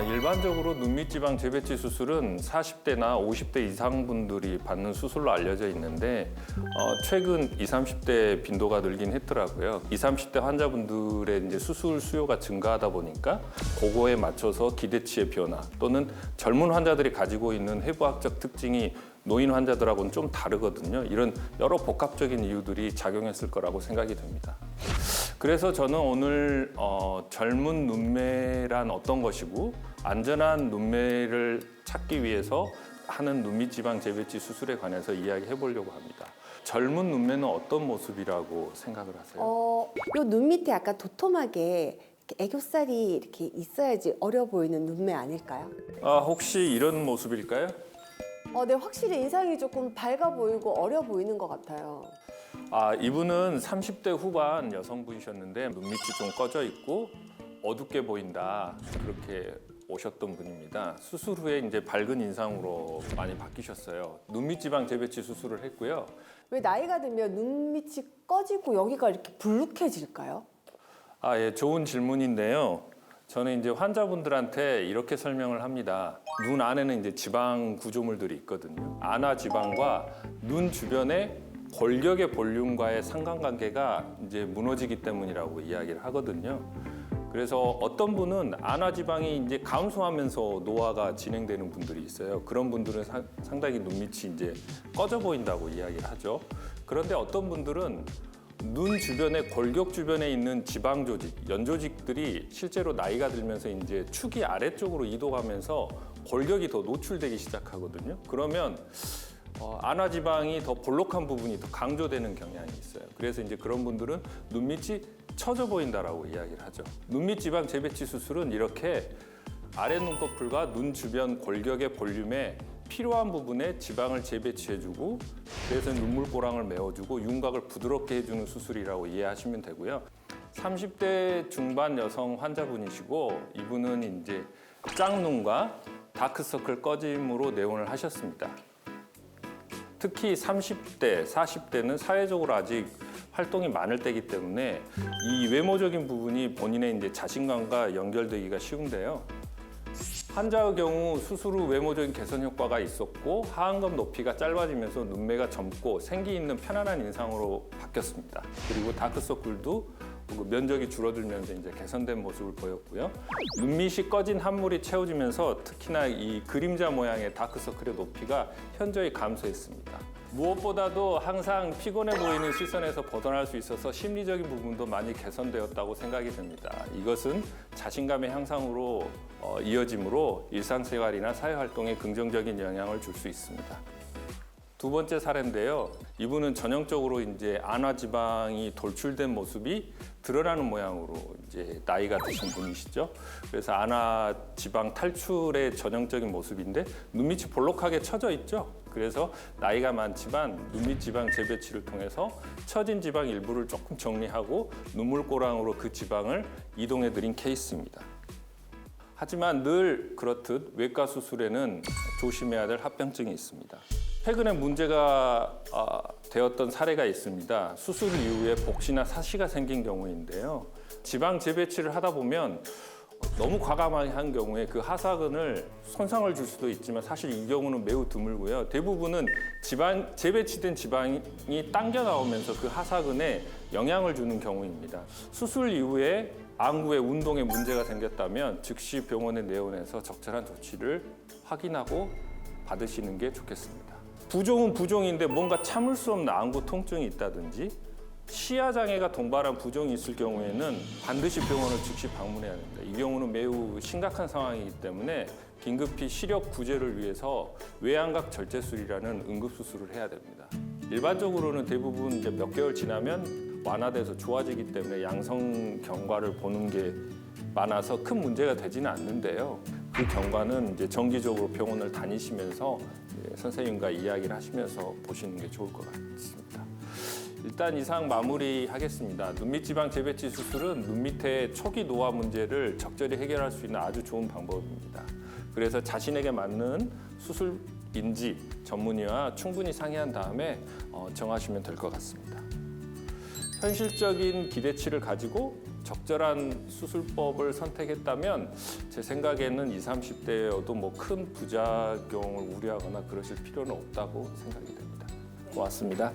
일반적으로 눈밑지방 재배치 수술은 40대나 50대 이상 분들이 받는 수술로 알려져 있는데 최근 20, 30대 빈도가 늘긴 했더라고요. 20, 30대 환자분들의 이제 수술 수요가 증가하다 보니까 그거에 맞춰서 기대치의 변화 또는 젊은 환자들이 가지고 있는 해부학적 특징이 노인 환자들하고는 좀 다르거든요. 이런 여러 복합적인 이유들이 작용했을 거라고 생각이 됩니다. 그래서 저는 오늘 젊은 눈매란 어떤 것이고 안전한 눈매를 찾기 위해서 하는 눈밑지방 재배치 수술에 관해서 이야기해 보려고 합니다. 젊은 눈매는 어떤 모습이라고 생각을 하세요? 요 눈 밑에 약간 도톰하게 이렇게 애교살이 이렇게 있어야지 어려 보이는 눈매 아닐까요? 혹시 이런 모습일까요? 네, 확실히 인상이 조금 밝아 보이고 어려 보이는 것 같아요. 이분은 30대 후반 여성분이셨는데 눈밑이 좀 꺼져 있고 어둡게 보인다 그렇게 오셨던 분입니다. 수술 후에 이제 밝은 인상으로 많이 바뀌셨어요. 눈밑지방 재배치 수술을 했고요. 왜 나이가 들면 눈 밑이 꺼지고 여기가 이렇게 불룩해질까요? 예, 좋은 질문인데요. 저는 이제 환자분들한테 이렇게 설명을 합니다. 눈 안에는 이제 지방 구조물들이 있거든요. 안화 지방과 눈 주변의 골격의 볼륨과의 상관관계가 이제 무너지기 때문이라고 이야기를 하거든요. 그래서 어떤 분은 안화 지방이 이제 감소하면서 노화가 진행되는 분들이 있어요. 그런 분들은 상당히 눈밑이 이제 꺼져 보인다고 이야기를 하죠. 그런데 어떤 분들은 눈 주변에 골격 주변에 있는 지방 조직, 연조직들이 실제로 나이가 들면서 이제 축이 아래쪽으로 이동하면서 골격이 더 노출되기 시작하거든요. 그러면 안화 지방이 더 볼록한 부분이 더 강조되는 경향이 있어요. 그래서 이제 그런 분들은 눈밑이 처져 보인다라고 이야기를 하죠. 눈밑 지방 재배치 수술은 이렇게 아래 눈꺼풀과 눈 주변 골격의 볼륨에 필요한 부분에 지방을 재배치해주고 그래서 눈물꼬랑을 메워주고 윤곽을 부드럽게 해주는 수술이라고 이해하시면 되고요. 30대 중반 여성 환자분이시고 이분은 이제 짝눈과 다크서클 꺼짐으로 내원을 하셨습니다. 특히 30대, 40대는 사회적으로 아직 활동이 많을 때이기 때문에 이 외모적인 부분이 본인의 이제 자신감과 연결되기가 쉬운데요. 환자의 경우 수술 후 외모적인 개선 효과가 있었고 하안검 높이가 짧아지면서 눈매가 젊고 생기 있는 편안한 인상으로 바뀌었습니다. 그리고 다크서클도 면적이 줄어들면서 이제 개선된 모습을 보였고요. 눈밑이 꺼진 함몰이 채워지면서 특히나 이 그림자 모양의 다크서클의 높이가 현저히 감소했습니다. 무엇보다도 항상 피곤해 보이는 시선에서 벗어날 수 있어서 심리적인 부분도 많이 개선되었다고 생각이 됩니다. 이것은 자신감의 향상으로 이어지므로 일상생활이나 사회활동에 긍정적인 영향을 줄 수 있습니다. 두 번째 사례인데요. 이분은 전형적으로 이제 안화 지방이 돌출된 모습이 드러나는 모양으로 이제 나이가 드신 분이시죠. 그래서 안화 지방 탈출의 전형적인 모습인데 눈밑이 볼록하게 처져 있죠. 그래서 나이가 많지만 눈밑 지방 재배치를 통해서 처진 지방 일부를 조금 정리하고 눈물꼬랑으로 그 지방을 이동해 드린 케이스입니다. 하지만 늘 그렇듯 외과 수술에는 조심해야 될 합병증이 있습니다. 최근에 문제가 되었던 사례가 있습니다. 수술 이후에 복시나 사시가 생긴 경우인데요. 지방 재배치를 하다 보면 너무 과감하게 한 경우에 그 하사근을 손상을 줄 수도 있지만 사실 이 경우는 매우 드물고요. 대부분은 재배치된 지방이 당겨 나오면서 그 하사근에 영향을 주는 경우입니다. 수술 이후에 안구에 운동에 문제가 생겼다면 즉시 병원에 내원해서 적절한 조치를 확인하고 받으시는 게 좋겠습니다. 부종은 부종인데 뭔가 참을 수 없는 안구 통증이 있다든지 시야 장애가 동반한 부종이 있을 경우에는 반드시 병원을 즉시 방문해야 됩니다. 이 경우는 매우 심각한 상황이기 때문에 긴급히 시력 구제를 위해서 외안각 절제술이라는 응급수술을 해야 됩니다. 일반적으로는 대부분 이제 몇 개월 지나면 완화돼서 좋아지기 때문에 양성 경과를 보는 게 많아서 큰 문제가 되지는 않는데요. 그 경과는 이제 정기적으로 병원을 다니시면서 선생님과 이야기를 하시면서 보시는 게 좋을 것 같습니다. 일단 이상 마무리하겠습니다. 눈밑 지방 재배치 수술은 눈밑의 초기 노화 문제를 적절히 해결할 수 있는 아주 좋은 방법입니다. 그래서 자신에게 맞는 수술 인지 전문의와 충분히 상의한 다음에 정하시면 될 것 같습니다. 현실적인 기대치를 가지고 적절한 수술법을 선택했다면 제 생각에는 20, 30대여도 뭐 큰 부작용을 우려하거나 그러실 필요는 없다고 생각이 됩니다. 고맙습니다.